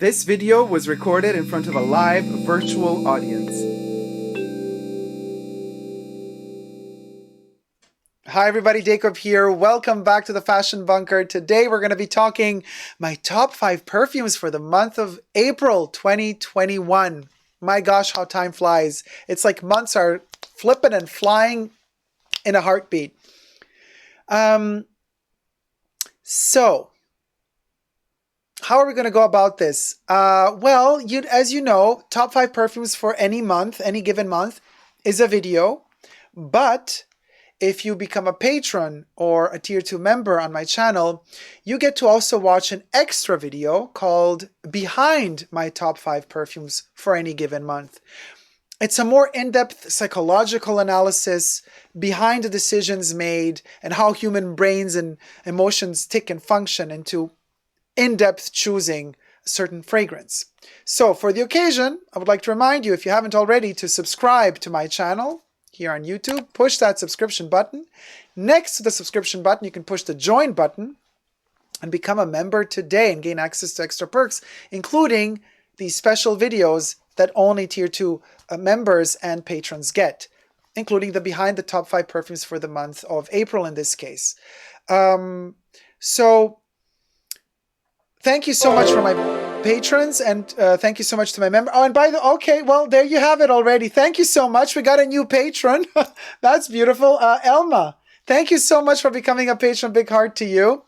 This video was recorded in front of a live virtual audience. Hi everybody, Dacob here. Welcome back to the Fashion Bunker. Today we're going to be talking my top 5 perfumes for the month of April 2021. My gosh, how time flies. It's like months are flipping and flying in a heartbeat. So how are we going to go about this? Well, as you know, top 5 perfumes for any month, any given month, is a video. But if you become a patron or a tier 2 member on my channel, you get to also watch an extra video called Behind My Top 5 Perfumes for Any Given Month. It's a more in-depth psychological analysis behind the decisions made and how human brains and emotions tick and function into in-depth choosing a certain fragrance. So for the occasion, I would like to remind you, if you haven't already, to subscribe to my channel here on YouTube. Push that subscription button. Next to the subscription button, you can push the join button and become a member today and gain access to extra perks, including these special videos that only tier 2 members and patrons get, including the behind the top 5 perfumes for the month of April in this case. So thank you so much for my patrons, and thank you so much to my member. Oh, and by the okay, well, there you have it already. Thank you so much. We got a new patron. That's beautiful. Elma, thank you so much for becoming a patron. Big heart to you.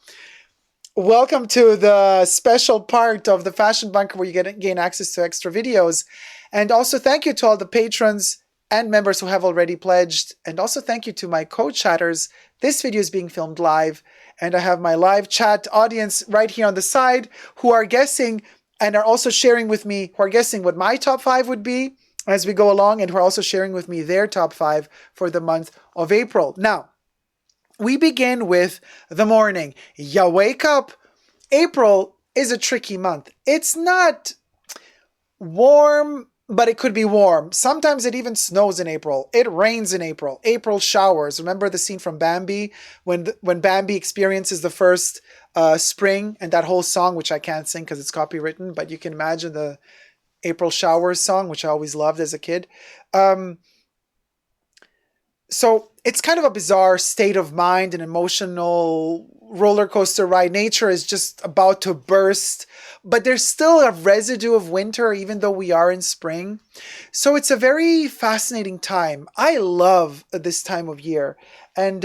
Welcome to the special part of the Fashion Bunker where you gain access to extra videos. And also thank you to all the patrons and members who have already pledged. And also thank you to my co-chatters. This video is being filmed live, and I have my live chat audience right here on the side who are guessing and are also sharing with me, who are guessing what my top 5 would be as we go along, and who are also sharing with me their top 5 for the month of April. Now, we begin with the morning. You wake up. April is a tricky month. It's not warm, but it could be warm. Sometimes it even snows in April. It rains in April. April showers. Remember the scene from Bambi when Bambi experiences the first spring, and that whole song, which I can't sing because it's copywritten, but you can imagine the April showers song, which I always loved as a kid. So it's kind of a bizarre state of mind, an emotional roller coaster ride. Nature is just about to burst, but there's still a residue of winter, even though we are in spring. So it's a very fascinating time. I love this time of year. And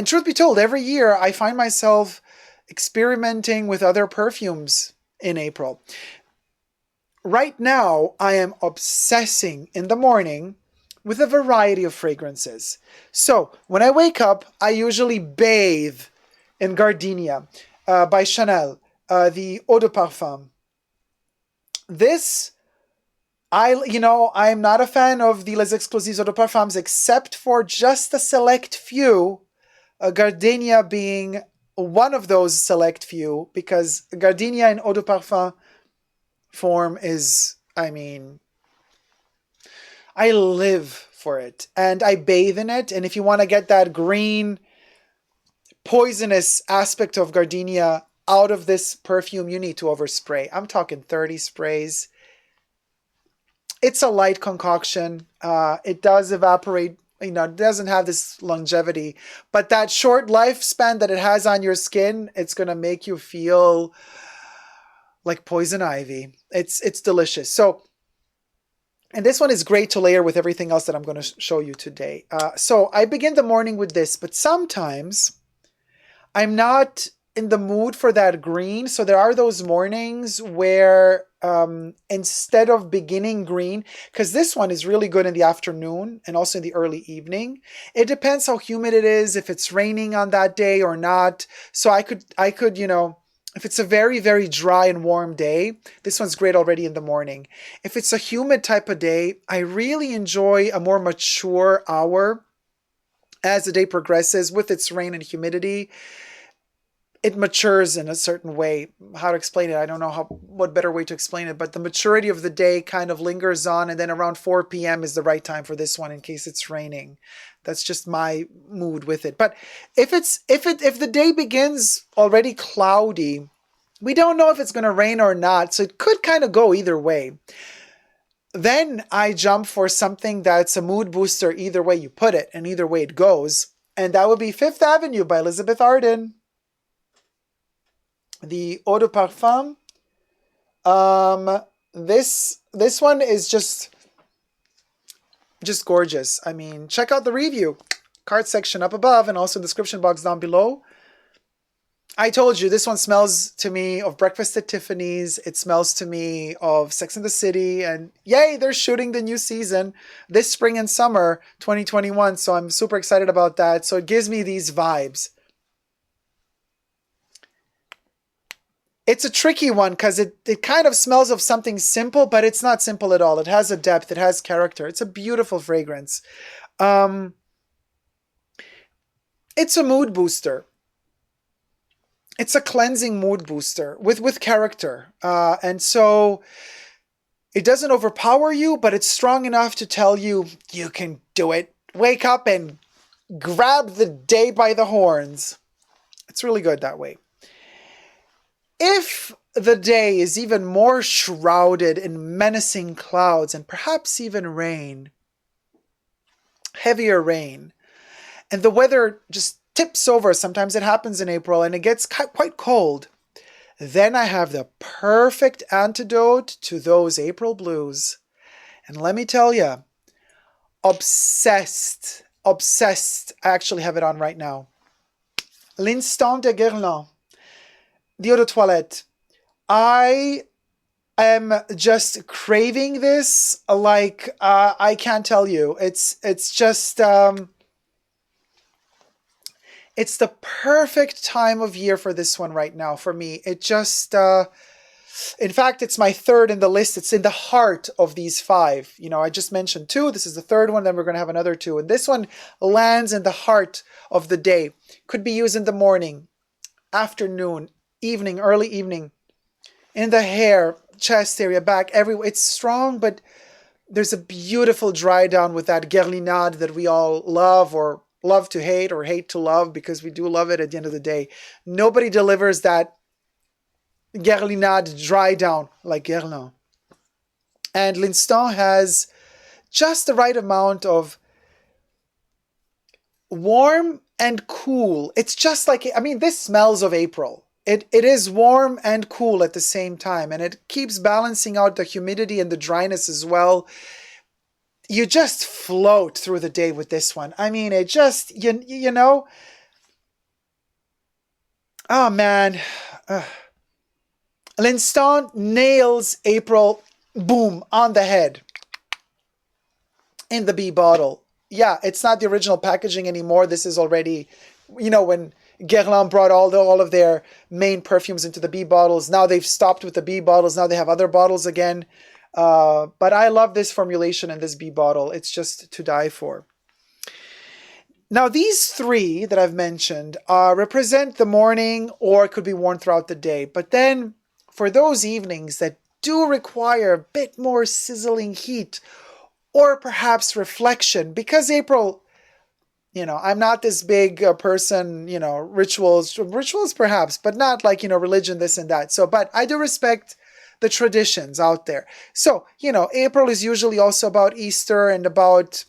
truth be told, every year I find myself experimenting with other perfumes in April. Right now, I am obsessing in the morning with a variety of fragrances. So when I wake up, I usually bathe in Gardenia by Chanel, the eau de parfum. This, I'm not a fan of the Les Exclusives eau de parfums, except for just a select few, Gardenia being one of those select few, because Gardenia in eau de parfum form is, I live for it and I bathe in it. And if you want to get that green, poisonous aspect of Gardenia out of this perfume, you need to overspray. I'm talking 30 sprays. It's a light concoction. It does evaporate, it doesn't have this longevity, but that short lifespan that it has on your skin, it's going to make you feel like poison ivy. It's delicious. And this one is great to layer with everything else that I'm going to show you today. So I begin the morning with this, but sometimes I'm not in the mood for that green. So there are those mornings where instead of beginning green, because this one is really good in the afternoon and also in the early evening. It depends how humid it is, if it's raining on that day or not. So I could, if it's a very, very dry and warm day, this one's great already in the morning. If it's a humid type of day, I really enjoy a more mature hour as the day progresses with its rain and humidity. It matures in a certain way. How to explain it? I don't know what better way to explain it, but the maturity of the day kind of lingers on, and then around 4 p.m. is the right time for this one in case it's raining. That's just my mood with it. But if the day begins already cloudy, We don't know if it's going to rain or not, so it could kind of go either way. Then I jump for something that's a mood booster either way you put it and either way it goes. And that would be Fifth Avenue by Elizabeth Arden. The Eau de Parfum. This one is just gorgeous. I mean, check out the review. Card section up above and also description box down below. I told you, this one smells to me of Breakfast at Tiffany's. It smells to me of Sex and the City. And yay, they're shooting the new season this spring and summer 2021. So I'm super excited about that. So it gives me these vibes. It's a tricky one because it kind of smells of something simple, but it's not simple at all. It has a depth. It has character. It's a beautiful fragrance. It's a mood booster. It's a cleansing mood booster with character. And so it doesn't overpower you, but it's strong enough to tell you, you can do it. Wake up and grab the day by the horns. It's really good that way. If the day is even more shrouded in menacing clouds and perhaps even rain, heavier rain, and the weather just tips over, sometimes it happens in April, and it gets quite cold, then I have the perfect antidote to those April blues. And let me tell you, obsessed, I actually have it on right now. L'Instant de Guerlain, the eau de toilette. I am just craving this like I can't tell you. It's just... it's the perfect time of year for this one right now for me. It just, in fact, it's my third in the list. It's in the heart of these five. You know, I just mentioned two. This is the third one. Then we're going to have another two. And this one lands in the heart of the day. Could be used in the morning, afternoon, evening, early evening, in the hair, chest area, back, everywhere. It's strong, but there's a beautiful dry down with that guerlinade that we all love or love to hate or hate to love, because we do love it at the end of the day. Nobody delivers that guerlinade dry down like Guerlain. And L'Instant has just the right amount of warm and cool. It's just like, I mean, this smells of April. It is warm and cool at the same time, and it keeps balancing out the humidity and the dryness as well. You just float through the day with this one. I mean, it just, you know, oh man. L'Instant nails April, boom, on the head in the B bottle. Yeah, it's not the original packaging anymore. This is already, you know, when Guerlain brought all of their main perfumes into the B bottles. Now they've stopped with the B bottles. Now they have other bottles again. But I love this formulation in this B bottle. It's just to die for. Now, these three that I've mentioned represent the morning, or it could be worn throughout the day. But then for those evenings that do require a bit more sizzling heat, or perhaps reflection, because April, you know, I'm not this big person, you know, rituals perhaps, but not like, you know, religion, this and that. So, but I do respect the traditions out there. So, you know, April is usually also about Easter and about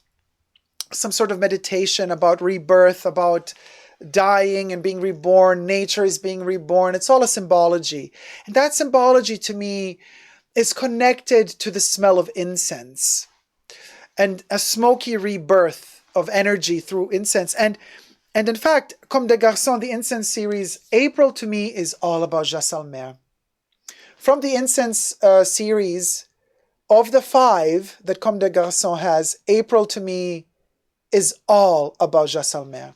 some sort of meditation, about rebirth, about dying and being reborn. Nature is being reborn. It's all a symbology. And that symbology to me is connected to the smell of incense and a smoky rebirth of energy through incense. And in fact, Comme des Garcons, the incense series, April to me is all about Jaisalmer. From the incense series, of the five that Comme des Garcons has, April to me is all about Jaisalmer.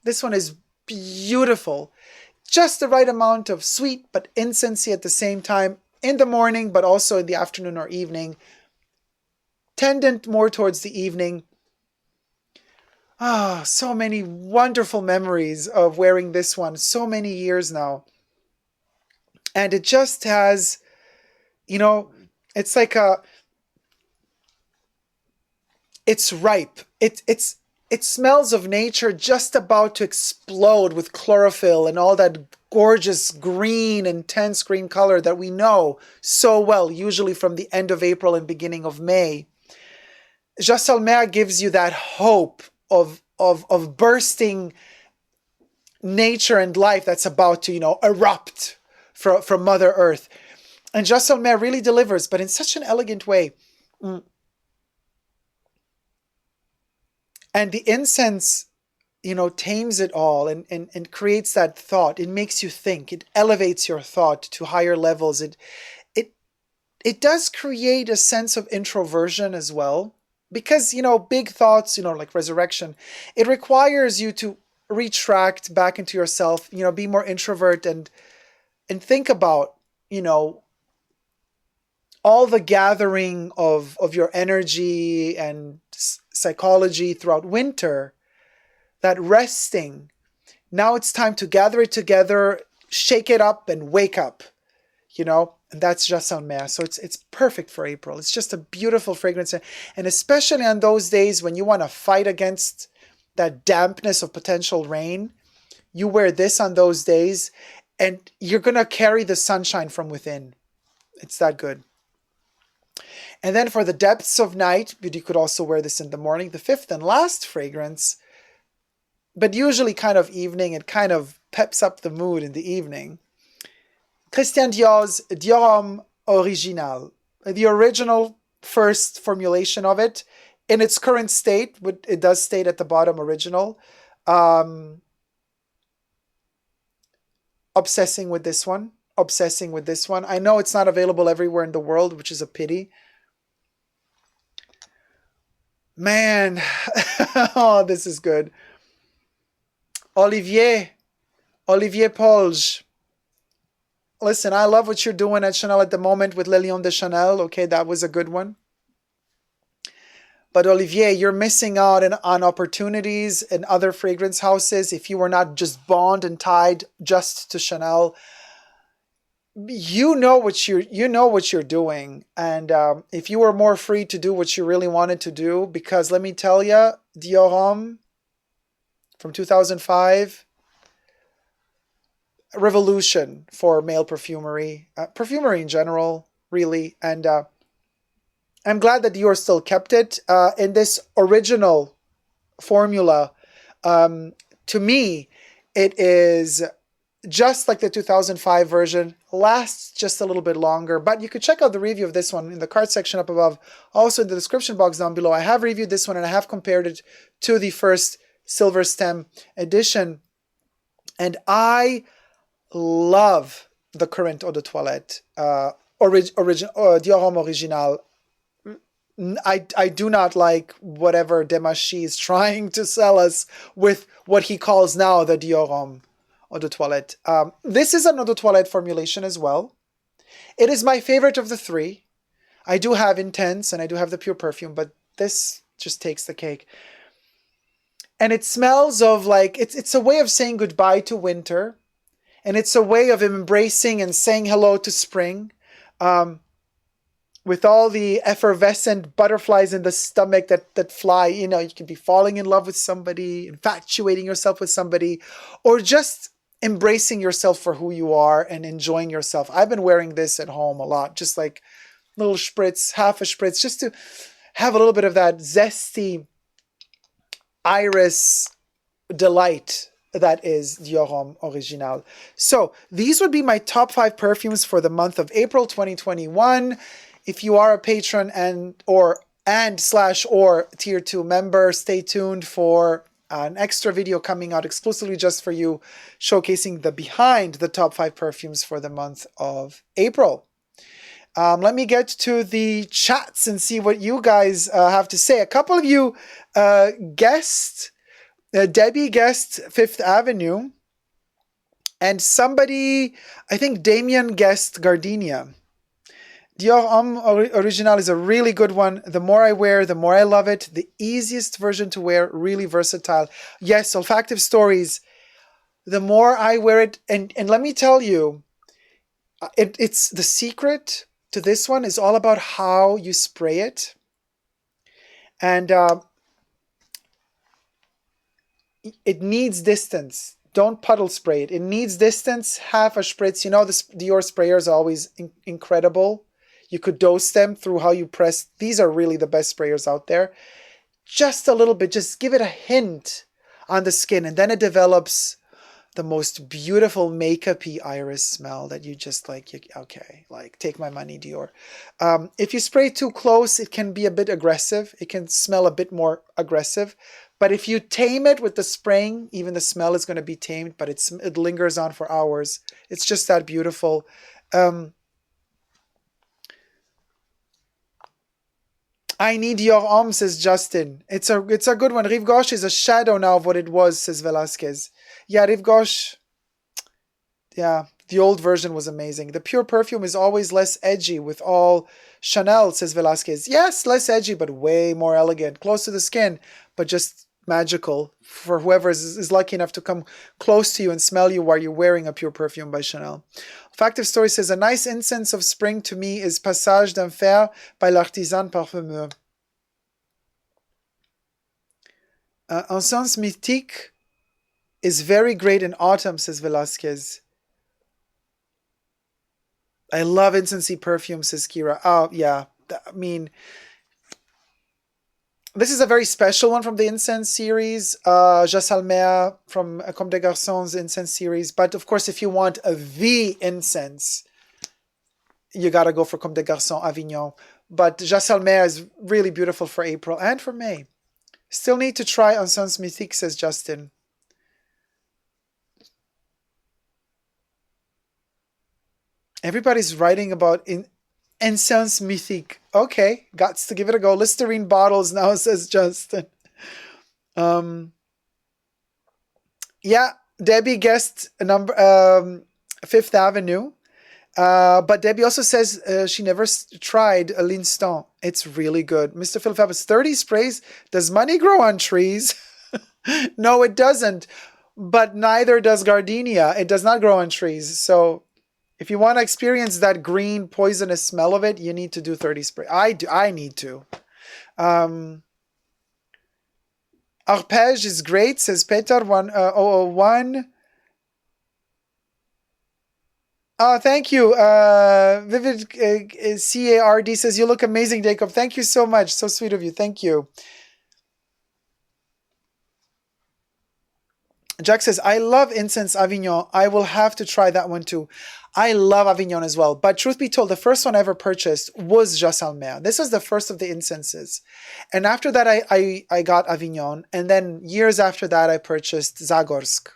This one is beautiful. Just the right amount of sweet but incensey at the same time, in the morning but also in the afternoon or evening. Tendent more towards the evening. Ah, so many wonderful memories of wearing this one, so many years now. And it just has, you know, it's like it's ripe. It smells of nature just about to explode with chlorophyll and all that gorgeous green, intense green color that we know so well, usually from the end of April and beginning of May. Jaisalmer gives you that hope of bursting nature and life that's about to, erupt from Mother Earth. And Jaisalmer really delivers, but in such an elegant way. And the incense, tames it all and creates that thought. It makes you think. It elevates your thought to higher levels. It does create a sense of introversion as well. Because, big thoughts, like resurrection, it requires you to retract back into yourself, be more introvert and think about, all the gathering of your energy and psychology throughout winter, that resting. Now it's time to gather it together, shake it up and wake up, and that's Jaisalmer. So it's perfect for April. It's just a beautiful fragrance. And especially on those days when you want to fight against that dampness of potential rain, you wear this on those days and you're going to carry the sunshine from within. It's that good. And then for the depths of night, but you could also wear this in the morning, the fifth and last fragrance, but usually kind of evening, it kind of peps up the mood in the evening. Christian Dior's DIOR Homme Original, the original first formulation of it, in its current state, it does state at the bottom original. Obsessing with this one. I know it's not available everywhere in the world, which is a pity. Man, oh, this is good. Olivier Polge. Listen, I love what you're doing at Chanel at the moment with Le Lion de Chanel. Okay, that was a good one. But Olivier, you're missing out on opportunities in other fragrance houses if you were not just bound and tied just to Chanel. You know what you're doing, and if you were more free to do what you really wanted to do, because let me tell you, DIOR Homme from 2005, a revolution for male perfumery, perfumery in general, really, and I'm glad that Dior still kept it in this original formula. To me, it is just like the 2005 version, lasts just a little bit longer, but you could check out the review of this one in the card section up above. Also in the description box down below, I have reviewed this one and I have compared it to the first Silver Stem edition. And I love the current Eau de Toilette, DIOR Homme Original. I do not like whatever Demachi is trying to sell us with what he calls now the DIOR Homme Eau de Toilette. This is an Eau de Toilette formulation as well. It is my favorite of the three. I do have Intense and I do have the Pure Perfume, but this just takes the cake. And it smells of like, it's a way of saying goodbye to winter. And it's a way of embracing and saying hello to spring. With all the effervescent butterflies in the stomach that fly, you can be falling in love with somebody, infatuating yourself with somebody, or just embracing yourself for who you are and enjoying yourself. I've been wearing this at home a lot, just like little spritz, half a spritz, just to have a little bit of that zesty iris delight that is DIOR Homme Original. So these would be my top 5 perfumes for the month of April 2021. If you are a patron and/or tier 2 member, stay tuned for an extra video coming out exclusively just for you, showcasing the behind the top 5 perfumes for the month of April. Let me get to the chats and see what you guys have to say. A couple of you guessed, Debbie guessed Fifth Avenue, and somebody, I think Damien guessed Gardenia. DIOR Homme Original is a really good one. The more I wear, the more I love it. The easiest version to wear, really versatile. Yes, olfactive stories. The more I wear it, and let me tell you, it's the secret to this one is all about how you spray it. And it needs distance. Don't puddle spray it. It needs distance, half a spritz. You know, the Dior sprayers are always incredible. You could dose them through how you press. These are really the best sprayers out there. Just a little bit, just give it a hint on the skin, and then it develops the most beautiful makeup-y iris smell that you just like, okay, like take my money, Dior. If you spray too close, it can be a bit aggressive. It can smell a bit more aggressive. But if you tame it with the spraying, even the smell is going to be tamed, but it lingers on for hours. It's just that beautiful. I need your Homme, says Justin. It's a good one. Rive Gauche is a shadow now of what it was, says Velasquez. Yeah, Rive Gauche. Yeah, the old version was amazing. The pure perfume is always less edgy with all Chanel, says Velasquez. Yes, less edgy, but way more elegant. Close to the skin, but just magical for whoever is lucky enough to come close to you and smell you while you're wearing a pure perfume by Chanel. Factive Story says, a nice incense of spring to me is Passage d'Enfer by l'Artisan Parfumeur. Encens Mythique is very great in autumn, says Velasquez. I love incensey perfume, says Kira. Oh, yeah. I mean, this is a very special one from the incense series. Jaisalmer from Comme des Garcons incense series. But of course, if you want a V incense, you got to go for Comme des Garcons Avignon. But Jaisalmer is really beautiful for April and for May. Still need to try Encens Mythique, says Justin. Everybody's writing about Encens Mythique. Okay, got to give it a go. Listerine bottles now, says Justin. Yeah, Debbie guessed number Fifth Avenue. But Debbie also says she never tried a L'Instant. It's really good. Mr. Philip Fabus, 30 sprays. Does money grow on trees? No, it doesn't. But neither does gardenia. It does not grow on trees. So if you want to experience that green poisonous smell of it, you need to do 30 spray. I need to. Arpège is great, says Peter 1001. Oh, thank you. Vivid CARD says, you look amazing, Dacob. Thank you so much. So sweet of you. Thank you. Jack says, I love incense Avignon. I will have to try that one too. I love Avignon as well. But truth be told, the first one I ever purchased was Jaisalmer. This was the first of the incenses. And after that, I got Avignon. And then years after that, I purchased Zagorsk.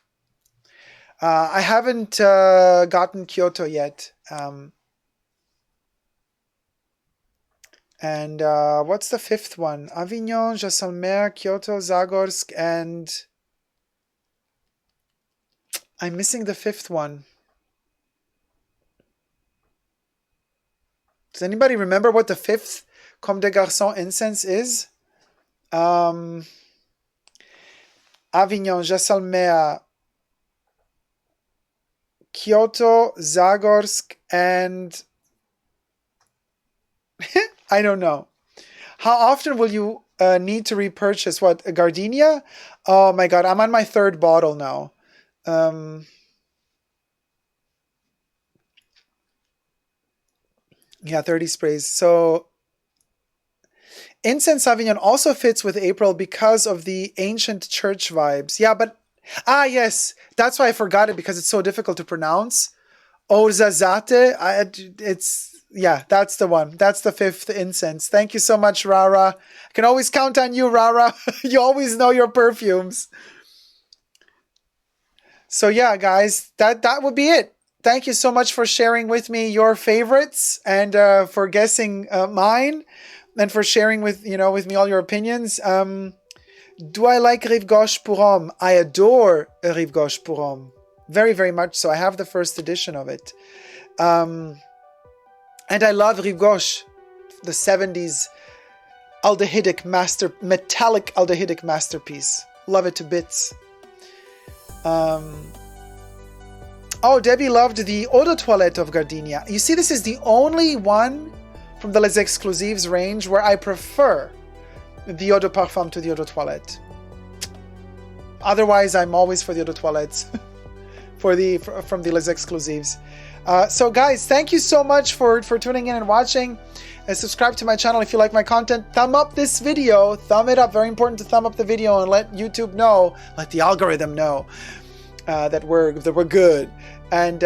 I haven't gotten Kyoto yet. And what's the fifth one? Avignon, Jaisalmer, Kyoto, Zagorsk, and I'm missing the fifth one. Does anybody remember what the fifth Comme des Garcons incense is? Avignon, Jaisalmer, Kyoto, Zagorsk, and I don't know. How often will you need to repurchase what? Gardenia? Oh my God, I'm on my third bottle now. Yeah, 30 sprays. So incense Avignon also fits with April because of the ancient church vibes. Yeah, but yes, that's why I forgot it, because it's so difficult to pronounce. Orzazate, yeah, that's the one. That's the fifth incense. Thank you so much, Rara. I can always count on you, Rara. You always know your perfumes. So yeah, guys, that would be it. Thank you so much for sharing with me your favorites and for guessing mine, and for sharing with me all your opinions. Do I like Rive Gauche pour Homme? I adore Rive Gauche pour Homme. Very, very much so. I have the first edition of it. And I love Rive Gauche, the 70s metallic aldehydic masterpiece. Love it to bits. Oh, Debbie loved the Eau de Toilette of Gardenia. You see, this is the only one from the Les Exclusives range where I prefer the Eau de Parfum to the Eau de Toilette. Otherwise, I'm always for the eau de toilettes from the Les Exclusives. So guys, thank you so much for tuning in and watching. And subscribe to my channel if you like my content. Thumb up this video. Thumb it up. Very important to thumb up the video and let YouTube know, let the algorithm know that we're good. And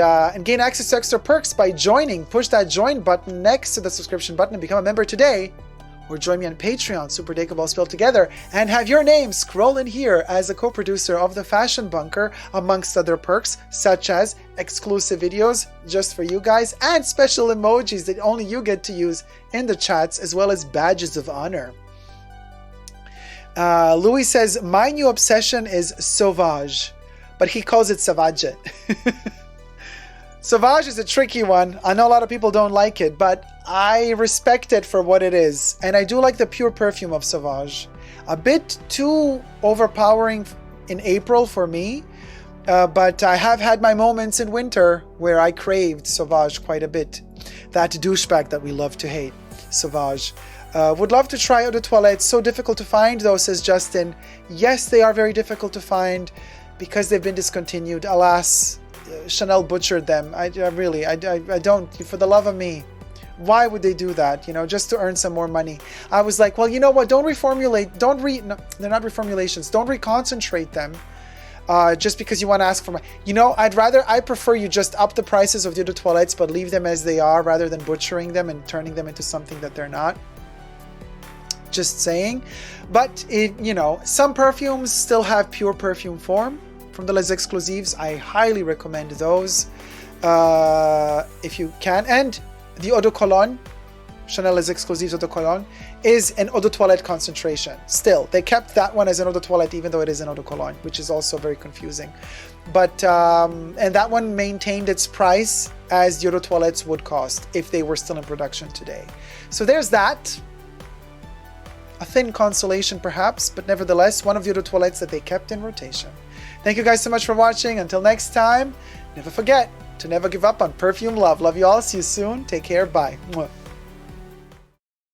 gain access to extra perks by joining. Push that join button next to the subscription button and become a member today. Or join me on Patreon, Super Dacob all spelled together, and have your name scroll in here as a co-producer of the Fashion Bunker, amongst other perks, such as exclusive videos just for you guys, and special emojis that only you get to use in the chats, as well as badges of honor. Louis says, my new obsession is Sauvage, but he calls it Savage. Sauvage is a tricky one. I know a lot of people don't like it, but I respect it for what it is. And I do like the pure perfume of Sauvage. A bit too overpowering in April for me, but I have had my moments in winter where I craved Sauvage quite a bit. That douchebag that we love to hate, Sauvage. Would love to try eau de toilette. So difficult to find though, says Justin. Yes, they are very difficult to find because they've been discontinued. Alas, Chanel butchered them. I don't, for the love of me. Why would they do that? You know, just to earn some more money. I was like, well, you know what? Don't reformulate. No, they're not reformulations. Don't reconcentrate them just because you want to ask for money. You know, I prefer you just up the prices of the eau de toilettes, but leave them as they are rather than butchering them and turning them into something that they're not. Just saying. But, you know, some perfumes still have pure perfume form from the Les Exclusives. I highly recommend those if you can. And the Eau de Cologne, Chanel Les Exclusives Eau de Cologne, is an Eau de Toilette concentration. Still, they kept that one as an Eau de Toilette even though it is an Eau de Cologne, which is also very confusing. But, and that one maintained its price as the Eau de Toilettes would cost if they were still in production today. So there's that. A thin consolation perhaps, but nevertheless, one of the Eau de Toilettes that they kept in rotation. Thank you guys so much for watching. Until next time, never forget to never give up on perfume love. Love you all. See you soon. Take care. Bye. Mwah.